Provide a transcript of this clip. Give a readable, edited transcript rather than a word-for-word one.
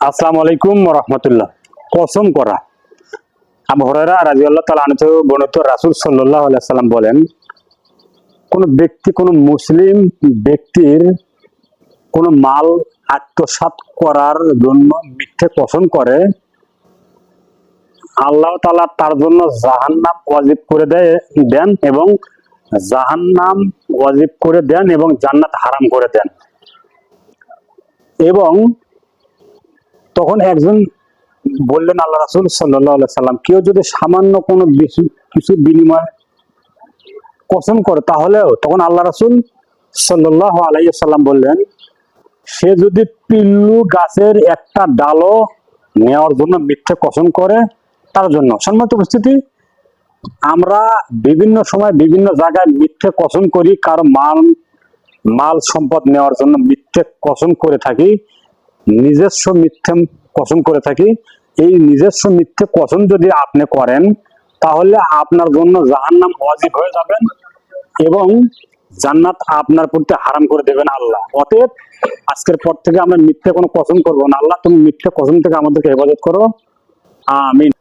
আসসালামু আলাইকুম ওয়া রাহমাতুল্লাহ। কসম করা। আবু হুরায়রা রাদিয়াল্লাহু তাআলা আনহু বর্ণিত রাসূল সাল্লাল্লাহু আলাইহি সাল্লাম বলেন, কোন ব্যক্তি কোন মুসলিম ব্যক্তির কোন মাল আত্মসাৎ করার জন্য মিথ্যে কসম করে, আল্লাহ তাআলা তার জন্য জাহান্নাম ওয়াজিব করে দেন এবং জাহান্নাম ওয়াজিব করে দেন এবং জান্নাত হারাম করে দেন। এবং তখন একজন বললেন, আল্লাহ রাসূল সাল্লাল্লাহু আলাইহি সাল্লাম, কেউ যদি সামান্য কোনো কিছু বিনিময়ে কসম করে তাহলেও? তখন আল্লাহ রাসূল সাল্লাল্লাহু আলাইহি সাল্লাম বললেন, সে যদি পিল্লু গাছের একটা ডালও নেওয়ার জন্য মিথ্যে কসম করে তার জন্য। সম্মানিত উপস্থিতি, আমরা বিভিন্ন সময় বিভিন্ন জায়গায় মিথ্যে কসম করি, কারো মাল সম্পদ নেওয়ার জন্য মিথ্যে কসম করে থাকি, নিজস্ব মিথ্যে কসম করে থাকি। এই নিজস্ব মিথ্যে কসম যদি আপনি করেন তাহলে আপনার জন্য জাহান্নাম ওয়াজিব হয়ে যাবেন এবং জান্নাত আপনার প্রতি হারাম করে দেবেন আল্লাহ। অতএব আজকের পর থেকে আমরা মিথ্যে কোনো কসম করবো না। আল্লাহ তুমি মিথ্যে কসম থেকে আমাদেরকে হেফাজত করো, আমিন।